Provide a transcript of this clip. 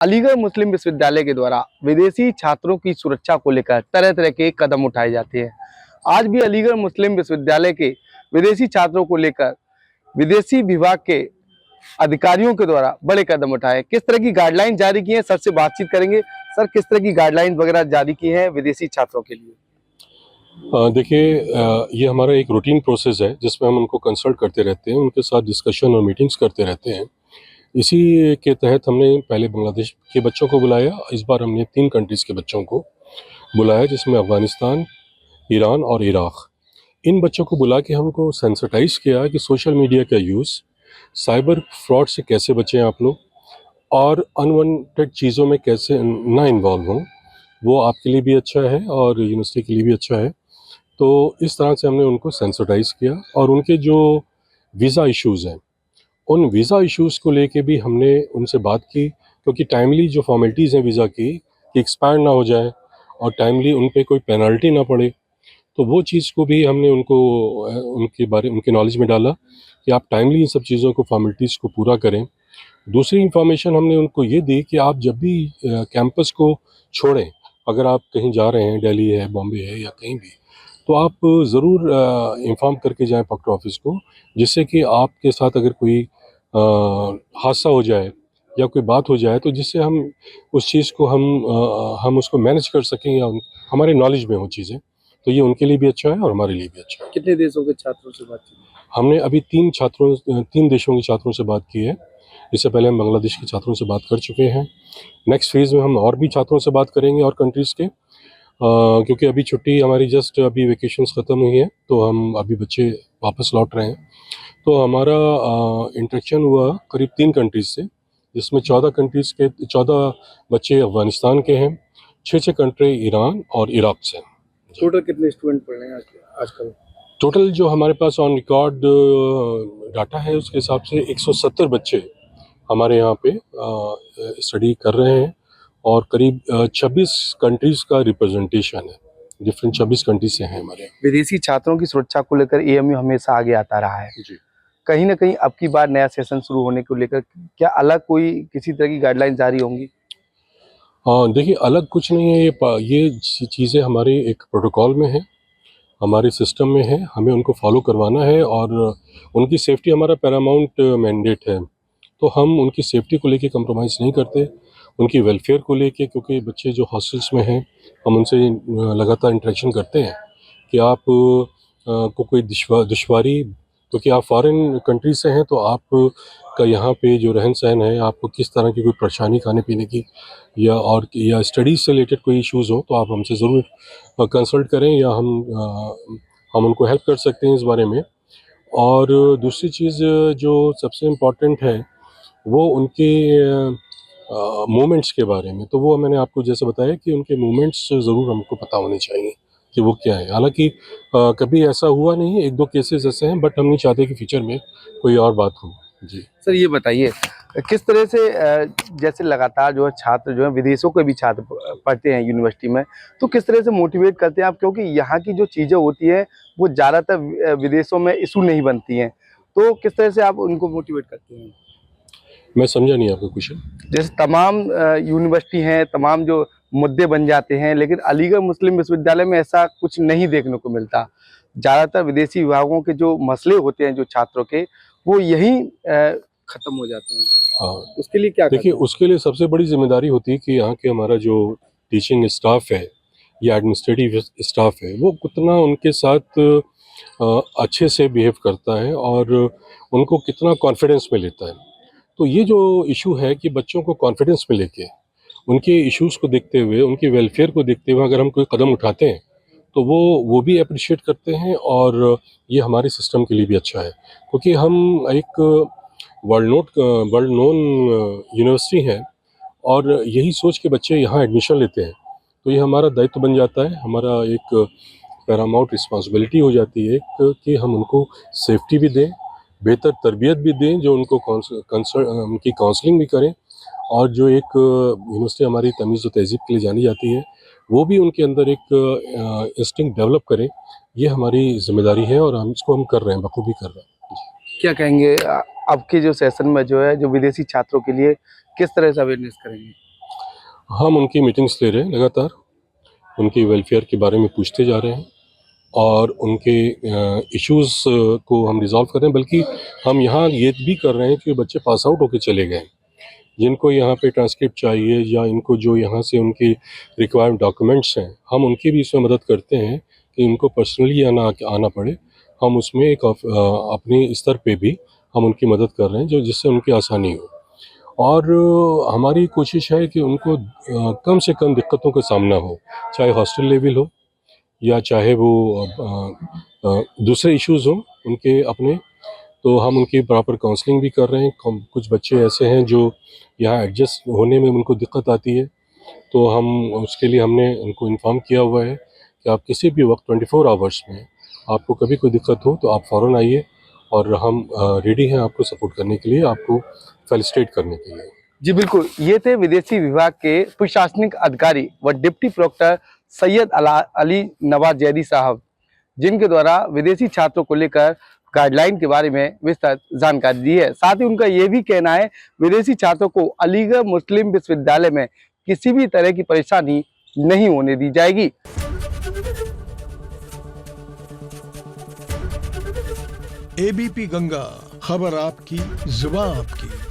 अलीगढ़ मुस्लिम विश्वविद्यालय के द्वारा विदेशी छात्रों की सुरक्षा को लेकर तरह तरह के कदम उठाए जाते हैं। आज भी अलीगढ़ मुस्लिम विश्वविद्यालय के विदेशी छात्रों को लेकर विदेशी विभाग के अधिकारियों के द्वारा बड़े कदम उठाए। किस तरह की गाइडलाइन जारी की है, सर से बातचीत करेंगे। सर, किस तरह की गाइडलाइन वगैरह जारी की है विदेशी छात्रों के लिए? देखिए, ये हमारा एक रूटीन प्रोसेस है जिसमें हम उनको कंसल्ट करते रहते हैं, उनके साथ डिस्कशन और मीटिंग्स करते रहते हैं। इसी के तहत हमने पहले बांग्लादेश के बच्चों को बुलाया, इस बार हमने 3 कंट्रीज़ के बच्चों को बुलाया जिसमें अफ़गानिस्तान, ईरान और इराक़। इन बच्चों को बुला के हमको सेंसिटाइज़ किया कि सोशल मीडिया का यूज़, साइबर फ्रॉड से कैसे बचें आप लोग और अनवांटेड चीज़ों में कैसे ना इन्वॉल्व हों। वो आपके लिए भी अच्छा है और यूनिवर्सिटी के लिए भी अच्छा है। तो इस तरह से हमने उनको सेंसिटाइज़ किया और उनके जो वीज़ा इश्यूज़ हैं, उन वीज़ा इश्यूज़ को लेके भी हमने उनसे बात की, क्योंकि टाइमली जो फॉर्मेलिटीज़ हैं वीज़ा की कि एक्सपायर ना हो जाए और टाइमली उन पे कोई पेनल्टी ना पड़े। तो वो चीज़ को भी हमने उनको उनके नॉलेज में डाला कि आप टाइमली इन सब चीज़ों को फॉर्मेलिटीज़ को पूरा करें। दूसरी इन्फॉर्मेशन हमने उनको ये दी कि आप जब भी कैंपस को छोड़ें, अगर आप कहीं जा रहे हैं, दिल्ली है, बॉम्बे है या कहीं भी, तो आप ज़रूर इन्फॉर्म करके जाएँ फैक्ट्री ऑफिस को, जिससे कि आपके साथ अगर कोई हादसा हो जाए या कोई बात हो जाए तो जिससे हम उस चीज़ को हम उसको मैनेज कर सकें या हमारे नॉलेज में हो चीज़ें। तो ये उनके लिए भी अच्छा है और हमारे लिए भी अच्छा है। कितने देशों के छात्रों से बात की? हमने अभी 3 देशों के छात्रों से बात की है। इससे पहले हम बांग्लादेश के छात्रों से बात कर चुके हैं। नेक्स्ट फेज़ में हम और भी छात्रों से बात करेंगे और कंट्रीज़ के, क्योंकि अभी छुट्टी हमारी जस्ट अभी वेकेशंस ख़त्म हुई है, तो हम अभी बच्चे वापस लौट रहे हैं। तो हमारा इंटरेक्शन हुआ करीब 3 कंट्रीज़ से, जिसमें 14 बच्चे अफ़गानिस्तान के हैं, 6 कंट्री ईरान और इराक़ से हैं। टोटल कितने स्टूडेंट पढ़ रहे हैं आजकल? टोटल जो हमारे पास ऑन रिकॉर्ड डाटा है उसके हिसाब से 170 बच्चे हमारे यहाँ पे स्टडी कर रहे हैं और करीब 26 कंट्रीज़ का रिप्रेजेंटेशन है, डिफरेंट 26 कंट्रीज से हैं हमारे यहाँ। विदेशी छात्रों की सुरक्षा को लेकर एएमयू हमेशा आगे आता रहा है जी। कहीं ना कहीं। अब की बार नया सेशन शुरू होने को लेकर क्या अलग कोई किसी तरह की गाइडलाइन जारी होंगी? हाँ, देखिए, अलग कुछ नहीं है, ये चीज़ें हमारे एक प्रोटोकॉल में है, हमारे सिस्टम में है, हमें उनको फॉलो करवाना है और उनकी सेफ्टी हमारा पैरामाउंट मैंडेट है। तो हम उनकी सेफ्टी को लेके कंप्रोमाइज़ नहीं करते, उनकी वेलफेयर को लेके, क्योंकि बच्चे जो हॉस्टल्स में हैं, हम उनसे लगातार इंटरेक्शन करते हैं कि आप को कोई दुश्वारी, क्योंकि आप फॉरेन कंट्री से हैं, तो आप का यहाँ पे जो रहन सहन है, आपको किस तरह की कोई परेशानी खाने पीने की या स्टडीज़ से रिलेटेड कोई इश्यूज़ हो, तो आप हमसे ज़रूर कंसल्ट करें या हम उनको हेल्प कर सकते हैं इस बारे में। और दूसरी चीज़ जो सबसे इम्पॉर्टेंट है, वो उनके मूवमेंट्स के बारे में। तो वो मैंने आपको जैसे बताया कि उनके मूवमेंट्स ज़रूर हमको पता होने चाहिए कि वो क्या है। हालाँकि कभी ऐसा हुआ नहीं है, 1-2 केसेस ऐसे हैं, बट हम नहीं चाहते कि फ्यूचर में कोई और बात हो। जी। सर, ये बताइए किस तरह से जैसे लगातार जो है छात्र जो है विदेशों के भी छात्र पढ़ते हैं यूनिवर्सिटी में, तो किस तरह से मोटिवेट करते हैं आप? क्योंकि यहाँ की जो चीज़ें होती हैं वो ज़्यादातर विदेशों में इशू नहीं बनती हैं, तो किस तरह से आप उनको मोटिवेट करते हैं? मैं समझा नहीं आपका क्वेश्चन। जैसे तमाम यूनिवर्सिटी हैं, तमाम जो मुद्दे बन जाते हैं, लेकिन अलीगढ़ मुस्लिम विश्वविद्यालय में ऐसा कुछ नहीं देखने को मिलता। ज़्यादातर विदेशी विभागों के जो मसले होते हैं जो छात्रों के, वो यहीं खत्म हो जाते हैं। हाँ, उसके लिए क्या देखिए, करते हैं? उसके लिए सबसे बड़ी ज़िम्मेदारी होती है कि यहाँ के हमारा जो टीचिंग स्टाफ है या एडमिनिस्ट्रेटिव स्टाफ है, वो कितना उनके साथ अच्छे से बिहेव करता है और उनको कितना कॉन्फिडेंस में लेता है। तो ये जो इशू है कि बच्चों को कॉन्फिडेंस में लेके, उनके इश्यूज़ को देखते हुए, उनके वेलफेयर को देखते हुए अगर हम कोई कदम उठाते हैं, तो वो भी एप्रिशिएट करते हैं और ये हमारे सिस्टम के लिए भी अच्छा है। क्योंकि हम एक वर्ल्ड नोन यूनिवर्सिटी है और यही सोच के बच्चे यहाँ एडमिशन लेते हैं। तो ये हमारा दायित्व बन जाता है, हमारा एक पैरामाउंट रिस्पॉन्सिबिलिटी हो जाती है कि हम उनको सेफ्टी भी दें, बेहतर तरबियत भी दें, जो उनको उनकी काउंसलिंग भी करें और जो एक यूनिवर्सिटी हमारी तमीज़ और तहज़ीब के लिए जानी जाती है, वो भी उनके अंदर एक इंस्टिंक्ट डेवलप करें। ये हमारी ज़िम्मेदारी है और हम कर रहे हैं, बखूबी कर रहे हैं। क्या कहेंगे अब के जो सेशन में जो है जो विदेशी छात्रों के लिए किस तरह से अवेयरनेस करेंगे? हम उनकी मीटिंग्स ले रहे हैं लगातार, उनकी वेलफेयर के बारे में पूछते जा रहे हैं और उनके इश्यूज़ को हम रिज़ॉल्व कर रहे हैं। बल्कि हम यहाँ ये भी कर रहे हैं कि बच्चे पास आउट होकर चले गए, जिनको यहाँ पे ट्रांसक्रिप्ट चाहिए या इनको जो यहाँ से उनके रिक्वायर्ड डॉक्यूमेंट्स हैं, हम उनकी भी इसमें मदद करते हैं कि उनको पर्सनली आना पड़े। हम उसमें एक अपने स्तर पे भी हम उनकी मदद कर रहे हैं जिससे उनकी आसानी हो। और हमारी कोशिश है कि उनको कम से कम दिक्कतों का सामना हो, चाहे हॉस्टल लेवल हो या चाहे वो दूसरे इश्यूज़ हों उनके अपने। तो हम उनकी प्रॉपर काउंसलिंग भी कर रहे हैं। कुछ बच्चे ऐसे हैं जो यहाँ एडजस्ट होने में उनको दिक्कत आती है, तो हम उसके लिए हमने उनको इन्फॉर्म किया हुआ है कि आप किसी भी वक्त 24 आवर्स में आपको कभी कोई दिक्कत हो तो आप फ़ौरन आइए और हम रेडी हैं आपको सपोर्ट करने के लिए, आपको फैसिलिटेट करने के लिए। जी बिल्कुल, ये थे विदेशी विभाग के प्रशासनिक अधिकारी व डिप्टी प्रोक्टर सैयद अली नवाज जैदी साहब, जिनके द्वारा विदेशी छात्रों को लेकर गाइडलाइन के बारे में विस्तृत जानकारी दी है। साथ ही उनका ये भी कहना है विदेशी छात्रों को अलीगढ़ मुस्लिम विश्वविद्यालय में किसी भी तरह की परेशानी नहीं होने दी जाएगी। एबीपी गंगा, खबर आपकी, जुबान आपकी।